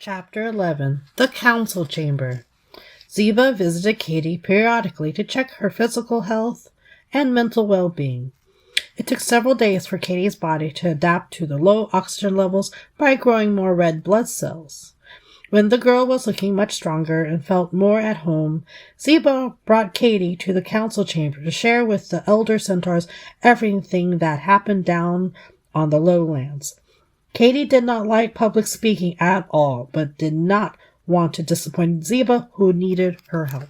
Chapter 11. The Counsel Chamber. Ziba visited Katie periodically to check her physical health and mental well-being. It took several days for Katie's body to adapt to the low oxygen levels by growing more red blood cells. When the girl was looking much stronger and felt more at home, Ziba brought Katie to the council chamber to share with the elder centaurs everything that happened down on the lowlands. Katie did not like public speaking at all, but did not want to disappoint Ziba, who needed her help.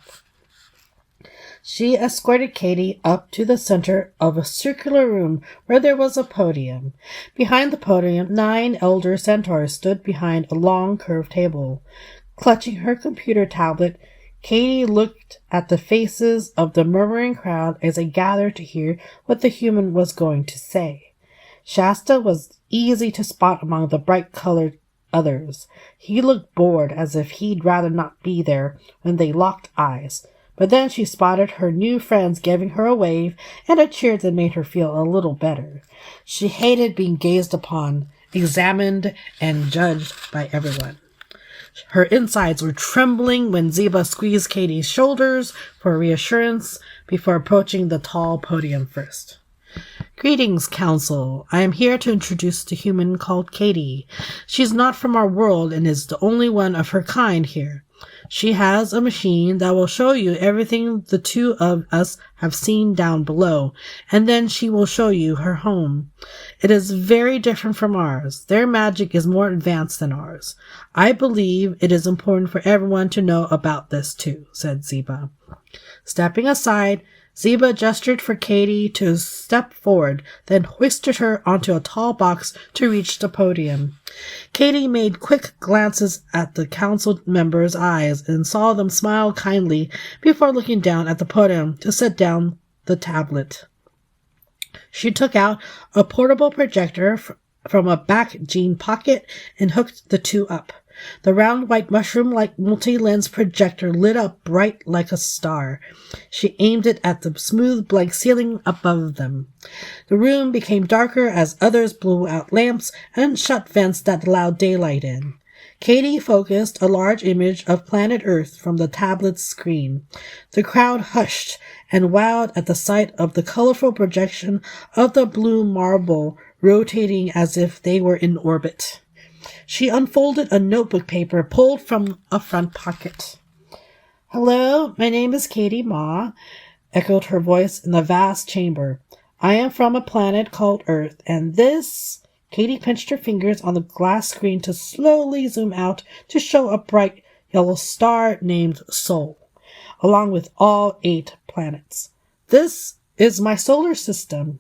She escorted Katie up to the center of a circular room where there was a podium. Behind the podium, 9 elder centaurs stood behind a long curved table. Clutching her computer tablet, Katie looked at the faces of the murmuring crowd as they gathered to hear what the human was going to say. Shasta was easy to spot among the bright-colored others. He looked bored, as if he'd rather not be there when they locked eyes. But then she spotted her new friends giving her a wave and a cheer that made her feel a little better. She hated being gazed upon, examined, and judged by everyone. Her insides were trembling when Ziba squeezed Katie's shoulders for reassurance before approaching the tall podium first. Greetings, Council. I am here to introduce the human called Katie. She's not from our world and is the only one of her kind here. She has a machine that will show you everything the two of us have seen down below, and then she will show you her home. It is very different from ours. Their magic is more advanced than ours. I believe it is important for everyone to know about this too, said Ziba. Stepping aside, Ziba gestured for Katie to step forward, then hoisted her onto a tall box to reach the podium. Katie made quick glances at the council members' eyes and saw them smile kindly before looking down at the podium to set down the tablet. She took out a portable projector from a back jean pocket and hooked the two up. The round white mushroom-like multi-lens projector lit up bright like a star. She aimed it at the smooth blank ceiling above them. The room became darker as others blew out lamps and shut vents that allowed daylight in. Katie focused a large image of planet Earth from the tablet's screen. The crowd hushed and wowed at the sight of the colorful projection of the blue marble rotating as if they were in orbit. She unfolded a notebook paper pulled from a front pocket. Hello, my name is Katie Ma, echoed her voice in the vast chamber. I am from a planet called Earth, and this... Katie pinched her fingers on the glass screen to slowly zoom out to show a bright yellow star named Sol, along with all 8 planets. This is my solar system.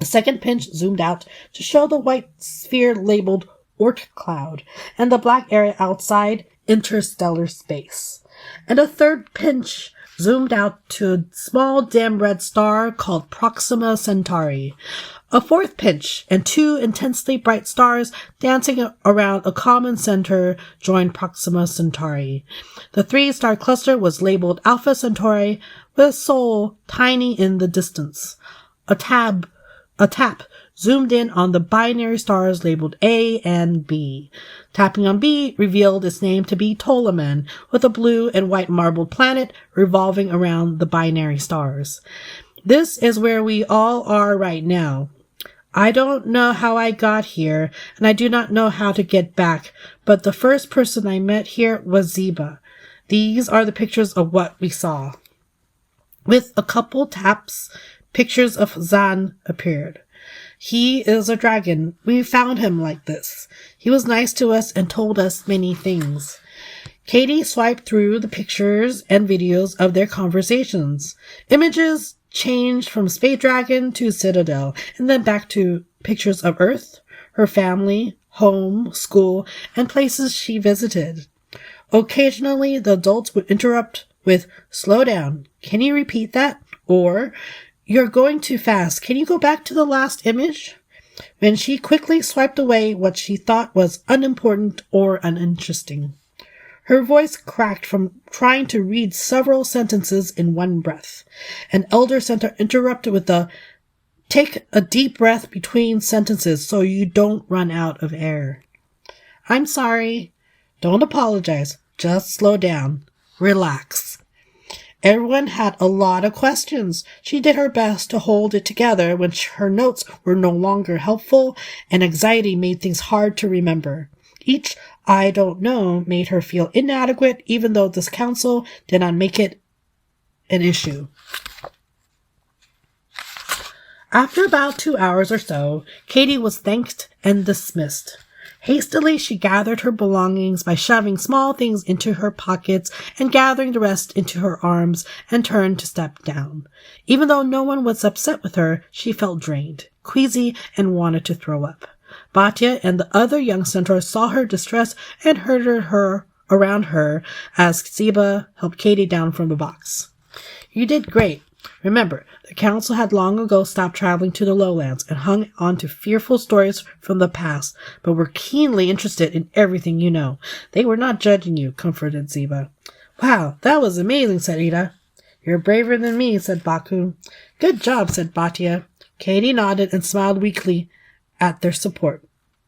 A second pinch zoomed out to show the white sphere labeled Oort cloud and the black area outside interstellar space. And a third pinch zoomed out to a small dim red star called Proxima Centauri. A fourth pinch and 2 intensely bright stars dancing around a common center joined Proxima Centauri. The 3-star cluster was labeled Alpha Centauri, with Sol tiny in the distance. A tap zoomed in on the binary stars labeled A and B. Tapping on B revealed its name to be Ptolemy, with a blue and white marbled planet revolving around the binary stars. This is where we all are right now. I don't know how I got here, and I do not know how to get back, but the first person I met here was Ziba. These are the pictures of what we saw. With a couple taps, pictures of Zan appeared. He is a dragon. We found him like this. He was nice to us and told us many things. Katie swiped through the pictures and videos of their conversations. Images changed from Space Dragon to Citadel, and then back to pictures of Earth, her family, home, school, and places she visited. Occasionally, the adults would interrupt with, "Slow down. Can you repeat that?" Or, "You're going too fast. Can you go back to the last image?" When she quickly swiped away what she thought was unimportant or uninteresting. Her voice cracked from trying to read several sentences in one breath. An elder centaur interrupted with a, "Take a deep breath between sentences so you don't run out of air." "I'm sorry." Don't apologize. Just slow down. Relax. Everyone had a lot of questions. She did her best to hold it together when her notes were no longer helpful and anxiety made things hard to remember. Each "I don't know" made her feel inadequate, even though this counsel did not make it an issue. After about 2 hours or so, Katie was thanked and dismissed. Hastily, she gathered her belongings by shoving small things into her pockets and gathering the rest into her arms and turned to step down. Even though no one was upset with her, she felt drained, queasy, and wanted to throw up. Batya and the other young centaurs saw her distress and herded her around her as Ziba helped Katie down from the box. You did great. Remember, the council had long ago stopped traveling to the lowlands and hung on to fearful stories from the past, but were keenly interested in everything you know. They were not judging you, comforted Ziba. Wow, that was amazing, said Ida. You're braver than me, said Baku. Good job, said Batya. Katie nodded and smiled weakly at their support.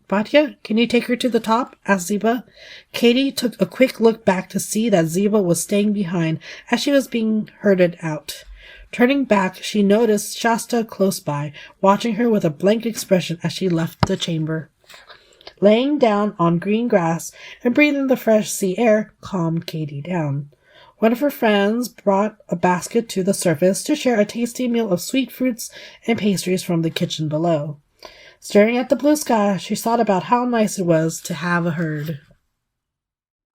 Batya, can you take her to the top? Asked Ziba. Katie took a quick look back to see that Ziba was staying behind as she was being herded out. Turning back, she noticed Shasta close by, watching her with a blank expression as she left the chamber. Laying down on green grass and breathing the fresh sea air calmed Katie down. One of her friends brought a basket to the surface to share a tasty meal of sweet fruits and pastries from the kitchen below. Staring at the blue sky, she thought about how nice it was to have a herd.